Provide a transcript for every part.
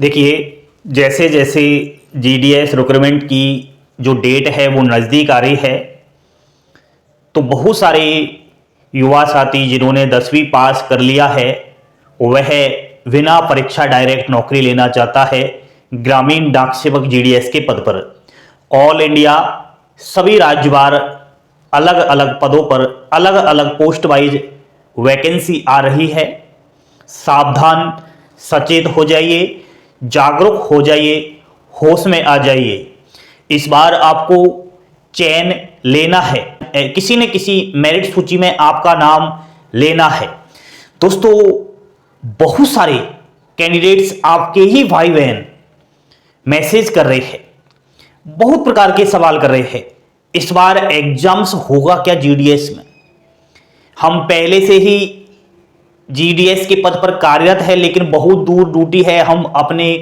देखिए, जैसे जैसे जीडीएस रिक्रूटमेंट की जो डेट है वो नज़दीक आ रही है, तो बहुत सारे युवा साथी जिन्होंने 10वीं पास कर लिया है वह बिना परीक्षा डायरेक्ट नौकरी लेना चाहता है ग्रामीण डाक सेवक जीडीएस के पद पर। ऑल इंडिया सभी राज्यवार अलग अलग पदों पर अलग अलग पोस्ट वाइज वैकेंसी आ रही है। सावधान, सचेत हो जाइए, जागरूक हो जाइए, होश में आ जाइए। इस बार आपको चयन लेना है, किसी न किसी मेरिट सूची में आपका नाम लेना है। दोस्तों, बहुत सारे कैंडिडेट्स आपके ही भाई बहन मैसेज कर रहे हैं, बहुत प्रकार के सवाल कर रहे हैं, इस बार एग्जाम्स होगा क्या जीडीएस में। हम पहले से ही जीडीएस के पद पर कार्यरत है, लेकिन बहुत दूर ड्यूटी है, हम अपने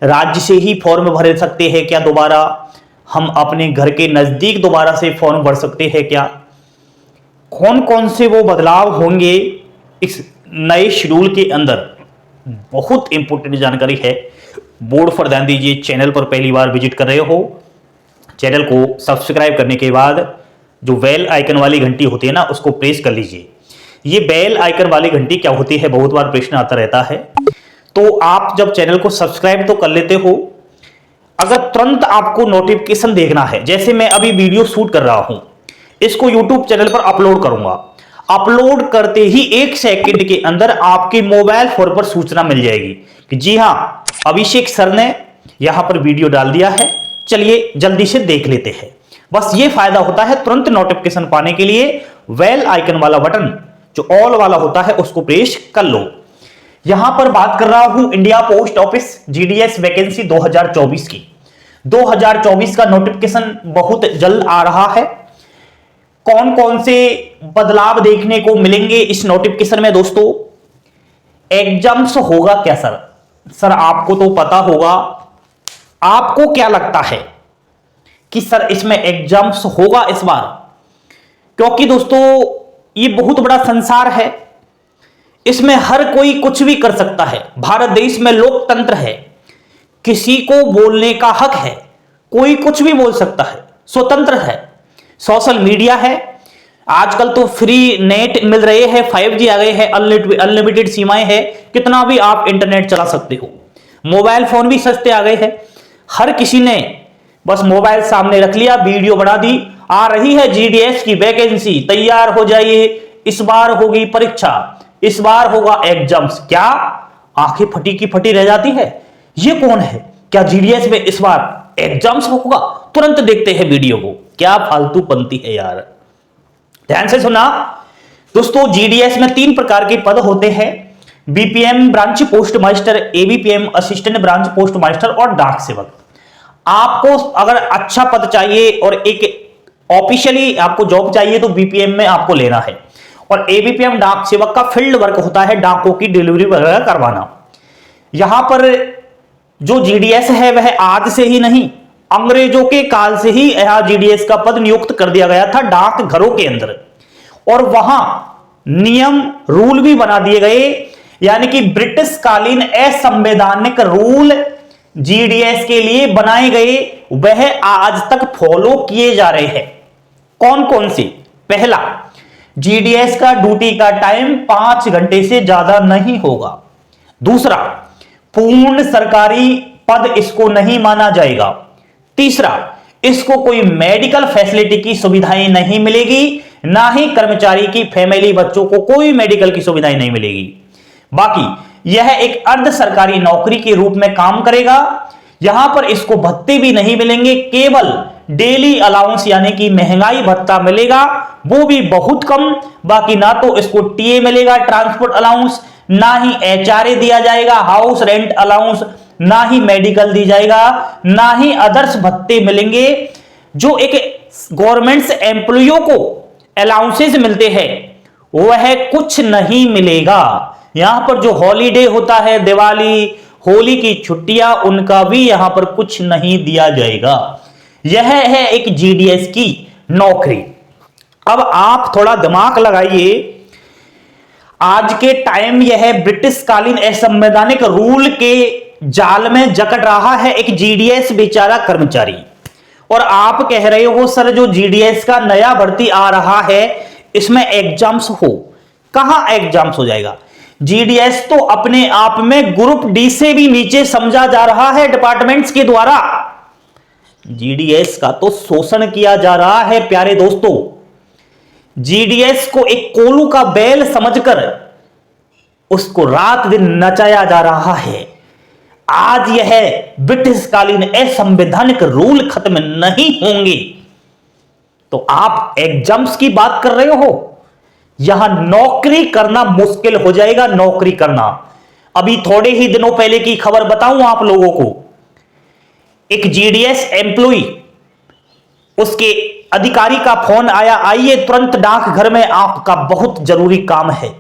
राज्य से ही फॉर्म भर सकते हैं क्या दोबारा, हम अपने घर के नज़दीक दोबारा से फॉर्म भर सकते हैं क्या, कौन कौन से वो बदलाव होंगे इस नए शेड्यूल के अंदर, बहुत इंपॉर्टेंट जानकारी है। बोर्ड पर ध्यान दीजिए। चैनल पर पहली बार विजिट कर रहे हो, चैनल को सब्सक्राइब करने के बाद जो बेल आइकन वाली घंटी होती है ना, उसको प्रेस कर लीजिए। ये बेल आइकन वाली घंटी क्या होती है, बहुत बार प्रश्न आता रहता है। तो आप जब चैनल को सब्सक्राइब तो कर लेते हो, अगर तुरंत आपको नोटिफिकेशन देखना है, जैसे मैं अभी वीडियो शूट कर रहा हूं, इसको यूट्यूब चैनल पर अपलोड करूंगा, अपलोड करते ही 1 सेकंड के अंदर आपके मोबाइल फोन पर सूचना मिल जाएगी कि जी हां, अभिषेक सर ने यहां पर वीडियो डाल दिया है, चलिए जल्दी से देख लेते हैं। बस ये फायदा होता है तुरंत नोटिफिकेशन पाने के लिए, बेल आइकन वाला बटन जो ऑल वाला होता है उसको प्रेस कर लो। यहां पर बात कर रहा हूं India post office GDS vacancy 2024 की। 2024 का नोटिफिकेशन बहुत जल्द आ रहा है। कौन कौन से बदलाव देखने को मिलेंगे इस नोटिफिकेशन में दोस्तों। एग्जाम्स होगा क्या सर आपको तो पता होगा, आपको क्या लगता है कि सर इसमें एग्जाम्स होगा इस बार, क्योंकि दोस्तों ये बहुत बड़ा संसार है, इसमें हर कोई कुछ भी कर सकता है। भारत देश में लोकतंत्र है, किसी को बोलने का हक है, कोई कुछ भी बोल सकता है, स्वतंत्र है। सोशल मीडिया है, आजकल तो फ्री नेट मिल रहे हैं, 5G आ गए हैं, अनलिमिटेड सीमाएं हैं, कितना भी आप इंटरनेट चला सकते हो। मोबाइल फोन भी सस्ते आ गए हैं, हर किसी ने बस मोबाइल सामने रख लिया, वीडियो बना दी, आ रही है जीडीएस की वैकेंसी, तैयार हो जाइए, इस बार होगी परीक्षा, इस बार होगा एग्जाम्स। क्या आंखें फटी की फटी रह जाती है, ये कौन है, क्या जीडीएस में इस बार एग्जाम्स होगा। तुरंत देखते हैं वीडियो को, क्या फालतू बनती है यार। ध्यान से सुना दोस्तों, जीडीएस में 3 प्रकार के पद होते हैं, BPM branch post master, ABPM assistant branch post master और डाक सेवक। आपको अगर अच्छा पद चाहिए और एक ऑफिशियली आपको जॉब चाहिए तो बीपीएम में आपको लेना है, और एबीपीएम डाक सेवक का फील्ड वर्क होता है, डाकों की डिलीवरी वगैरह करवाना। यहां पर जो जीडीएस है वह आज से ही नहीं, अंग्रेजों के काल से ही यहां जीडीएस का पद नियुक्त कर दिया गया था डाक घरों के अंदर, और वहां नियम रूल भी बना दिए गए, यानी कि ब्रिटिश कालीन असंवैधानिक रूल जीडीएस के लिए बनाए गए, वह आज तक फॉलो किए जा रहे हैं। कौन कौन से। पहला, जीडीएस का ड्यूटी का टाइम 5 घंटे से ज्यादा नहीं होगा। दूसरा, पूर्ण सरकारी पद इसको नहीं माना जाएगा। तीसरा, इसको कोई मेडिकल फैसिलिटी की सुविधाएं नहीं मिलेगी, ना ही कर्मचारी की फैमिली बच्चों को कोई मेडिकल की सुविधाएं नहीं मिलेगी। बाकी यह एक अर्ध सरकारी नौकरी के रूप में काम करेगा। यहां पर इसको भत्ते भी नहीं मिलेंगे, केवल डेली अलाउंस यानी कि महंगाई भत्ता मिलेगा, वो भी बहुत कम। बाकी ना तो इसको टीए मिलेगा, ट्रांसपोर्ट अलाउंस, ना ही एचआरए दिया जाएगा, हाउस रेंट अलाउंस, ना ही मेडिकल दी जाएगा, ना ही अदर्स भत्ते मिलेंगे जो एक गवर्नमेंट एम्प्लॉइयों को अलाउंसेस मिलते हैं, वह कुछ नहीं मिलेगा। यहां पर जो हॉलीडे होता है, दिवाली होली की छुट्टियां, उनका भी यहां पर कुछ नहीं दिया जाएगा। यह है एक जीडीएस की नौकरी। अब आप थोड़ा दिमाग लगाइए, आज के टाइम यह ब्रिटिश कालीन असंवैधानिक रूल के जाल में जकड़ रहा है एक जीडीएस बेचारा कर्मचारी। और आप कह रहे हो सर जो जीडीएस का नया भर्ती आ रहा है इसमें एग्जाम्स हो, कहां एग्जाम्स हो जाएगा। जीडीएस तो अपने आप में ग्रुप डी से भी नीचे समझा जा रहा है डिपार्टमेंट्स के द्वारा। जीडीएस का तो शोषण किया जा रहा है प्यारे दोस्तों। जीडीएस को एक कोलू का बैल समझकर उसको रात दिन नचाया जा रहा है। आज यह ब्रिटिशकालीन असंवैधानिक रूल खत्म नहीं होंगे तो आप एग्जाम्स की बात कर रहे हो। यहां नौकरी करना मुश्किल हो जाएगा, नौकरी करना। अभी थोड़े ही दिनों पहले की खबर बताऊं आप लोगों को, एक जीडीएस एम्प्लॉय, उसके अधिकारी का फोन आया, आइए तुरंत डाकघर में, आपका बहुत जरूरी काम है।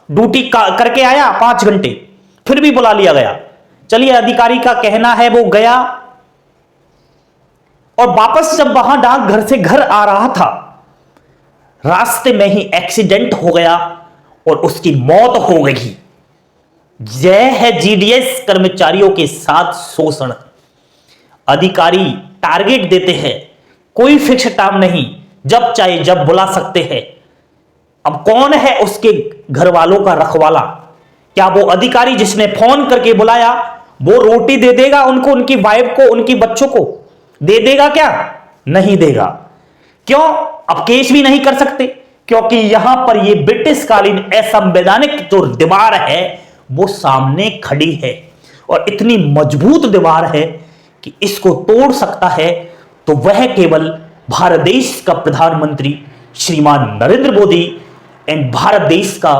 ड्यूटी करके आया 5 घंटे, फिर भी बुला लिया गया। चलिए, अधिकारी का कहना है वो गया और वापस जब वहां डाकघर से घर आ रहा था, रास्ते में ही एक्सीडेंट हो गया और उसकी मौत हो गई। यह है जीडीएस कर्मचारियों के साथ शोषण। अधिकारी टारगेट देते हैं, कोई फिक्स टाइम नहीं, जब चाहे जब बुला सकते हैं। अब कौन है उसके घर वालों का रखवाला? क्या वो अधिकारी जिसने फोन करके बुलाया वो रोटी दे देगा उनको, उनकी वाइफ को, उनकी बच्चों को दे देगा? क्या नहीं देगा। क्यों? अब केस भी नहीं कर सकते क्योंकि यहां पर ये ब्रिटिशकालीन असंवैधानिक जो दीवार है वो सामने खड़ी है और इतनी मजबूत दीवार है कि इसको तोड़ सकता है तो वह केवल भारत देश का प्रधानमंत्री श्रीमान नरेंद्र मोदी एंड भारत देश का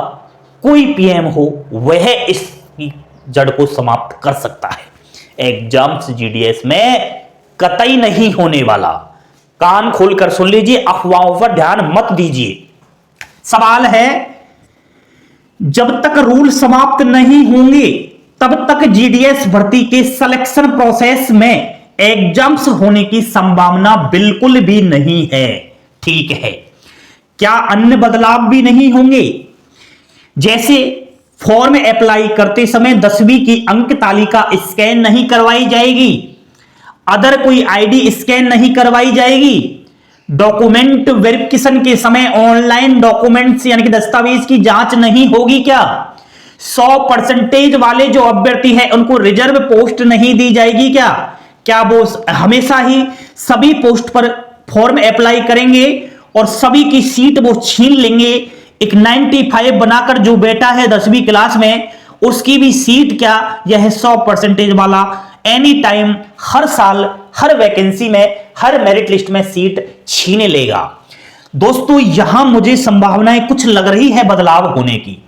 कोई पीएम हो, वह इसकी जड़ को समाप्त कर सकता है। एग्जाम्स जीडीएस में कतई नहीं होने वाला। कान खोलकर सुन लीजिए, अफवाहों पर ध्यान मत दीजिए। सवाल है, जब तक रूल समाप्त नहीं होंगे तब तक जीडीएस भर्ती के सिलेक्शन प्रोसेस में एग्जाम्स होने की संभावना बिल्कुल भी नहीं है। ठीक है, क्या अन्य बदलाव भी नहीं होंगे? जैसे फॉर्म अप्लाई करते समय 10वीं की अंक तालिका स्कैन नहीं करवाई जाएगी, अदर कोई आईडी स्कैन नहीं करवाई जाएगी, डॉक्यूमेंट वेरिफिकेशन के समय ऑनलाइन डॉक्यूमेंट्स यानी कि दस्तावेज की जांच नहीं होगी क्या? 100% वाले जो अभ्यर्थी हैं उनको रिजर्व पोस्ट नहीं दी जाएगी क्या? क्या वो हमेशा ही सभी पोस्ट पर फॉर्म अप्लाई करेंगे और सभी की सीट वो छीन लेंगे? एक 95 बनाकर जो बेटा है 10वीं क्लास में उसकी भी सीट क्या यह 100% वाला एनी टाइम हर साल हर वैकेंसी में हर मेरिट लिस्ट में सीट छीन लेगा? दोस्तों, यहां मुझे संभावनाएं कुछ लग रही है बदलाव होने की।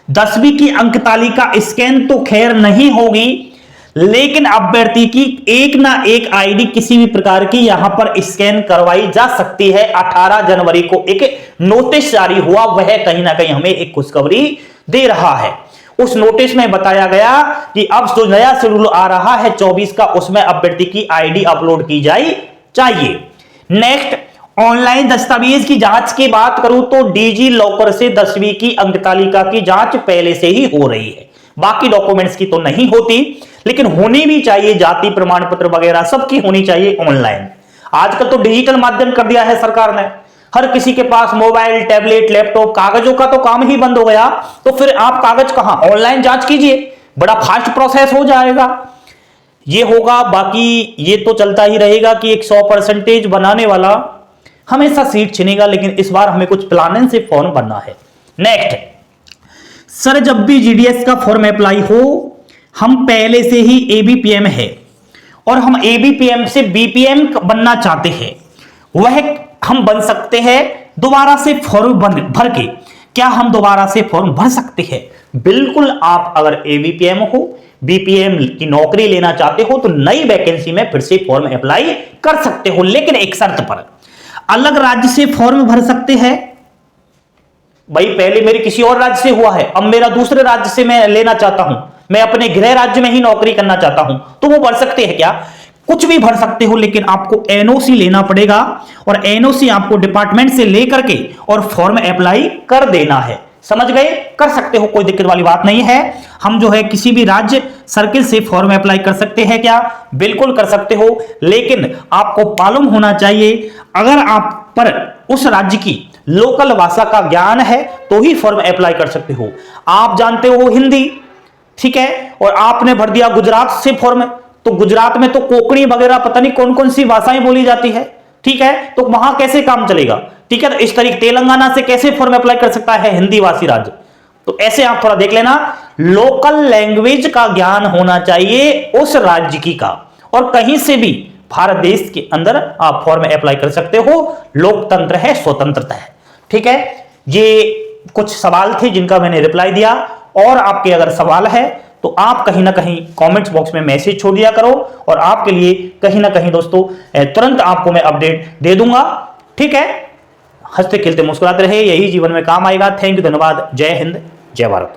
10वीं की अंक तालिका स्कैन तो खैर नहीं होगी, लेकिन अभ्यर्थी की एक ना एक आईडी किसी भी प्रकार की यहां पर स्कैन करवाई जा सकती है। 18 जनवरी को एक नोटिस जारी हुआ, वह कहीं ना कहीं हमें एक खुशखबरी दे रहा है। उस नोटिस में बताया गया कि अब जो नया शेड्यूल आ रहा है 24 का, उसमें अभ्यर्थी की आईडी अपलोड की जाए चाहिए। नेक्स्ट, ऑनलाइन दस्तावेज की जांच की बात करूं तो डीजी लॉकर से 10वीं की अंक तालिका की जांच पहले से ही हो रही है। बाकी डॉक्यूमेंट्स की तो नहीं होती, लेकिन होनी भी चाहिए। जाति प्रमाण पत्र वगैरह सबकी होनी चाहिए ऑनलाइन। आजकल तो डिजिटल माध्यम कर दिया है सरकार ने, हर किसी के पास मोबाइल, टैबलेट, लैपटॉप, कागजों का तो काम ही बंद हो गया। तो फिर आप कागज कहां, ऑनलाइन जांच कीजिए, बड़ा फास्ट प्रोसेस हो जाएगा। ये होगा, बाकी ये तो चलता ही रहेगा कि एक 100% बनाने वाला हमेशा सीट छीनेगा, लेकिन इस बार हमें कुछ प्लानिंग से फॉर्म भरना है। नेक्स्ट, सर जब भी जीडीएस का फॉर्म अप्लाई हो, हम पहले से ही एबीपीएम है और हम एबीपीएम से बीपीएम बनना चाहते हैं, वह हम बन सकते हैं दोबारा से फॉर्म भर के? क्या हम दोबारा से फॉर्म भर सकते हैं? बिल्कुल। आप अगर एबीपीएम हो, बीपीएम की नौकरी लेना चाहते हो तो नई वैकेंसी में फिर से फॉर्म अप्लाई कर सकते हो, लेकिन एक शर्त पर। अलग राज्य से फॉर्म भर सकते हैं। भाई पहले मेरी किसी और राज्य से हुआ है, अब मेरा दूसरे राज्य से मैं लेना चाहता हूं, मैं अपने गृह राज्य में ही नौकरी करना चाहता हूं, तो वो भर सकते हैं क्या? कुछ भी भर सकते हो, लेकिन आपको एनओसी लेना पड़ेगा और एनओसी आपको डिपार्टमेंट से लेकर के और फॉर्म अप्लाई कर देना है। समझ गए? कर सकते हो, कोई दिक्कत वाली बात नहीं है। हम जो है किसी भी राज्य सर्किल से फॉर्म अप्लाई कर सकते हैं क्या? बिल्कुल कर सकते हो, लेकिन आपको मालूम होना चाहिए अगर आप पर उस राज्य की लोकल भाषा का ज्ञान है तो ही फॉर्म अप्लाई कर सकते हो। आप जानते हो हिंदी, ठीक है, और आपने भर दिया गुजरात से फॉर्म, तो गुजरात में तो कोंकणी वगैरह पता नहीं कौन कौन सी भाषाएं बोली जाती है, ठीक है, तो वहां कैसे काम चलेगा? ठीक है, तो इस तरीके तेलंगाना से कैसे फॉर्म अप्लाई कर सकता है हिंदी भाषी राज्य? तो ऐसे आप थोड़ा देख लेना, लोकल लैंग्वेज का ज्ञान होना चाहिए उस राज्य की का, और कहीं से भी भारत देश के अंदर आप फॉर्म अप्लाई कर सकते हो। लोकतंत्र है, स्वतंत्रता है, ठीक है। ये कुछ सवाल थे जिनका मैंने रिप्लाई दिया, और आपके अगर सवाल है तो आप कहीं ना कहीं कमेंट्स बॉक्स में मैसेज छोड़ दिया करो, और आपके लिए कहीं ना कहीं दोस्तों तुरंत आपको मैं अपडेट दे दूंगा, ठीक है। हंसते खेलते मुस्कुराते रहे, यही जीवन में काम आएगा। थैंक यू, धन्यवाद। जय हिंद, जय भारत।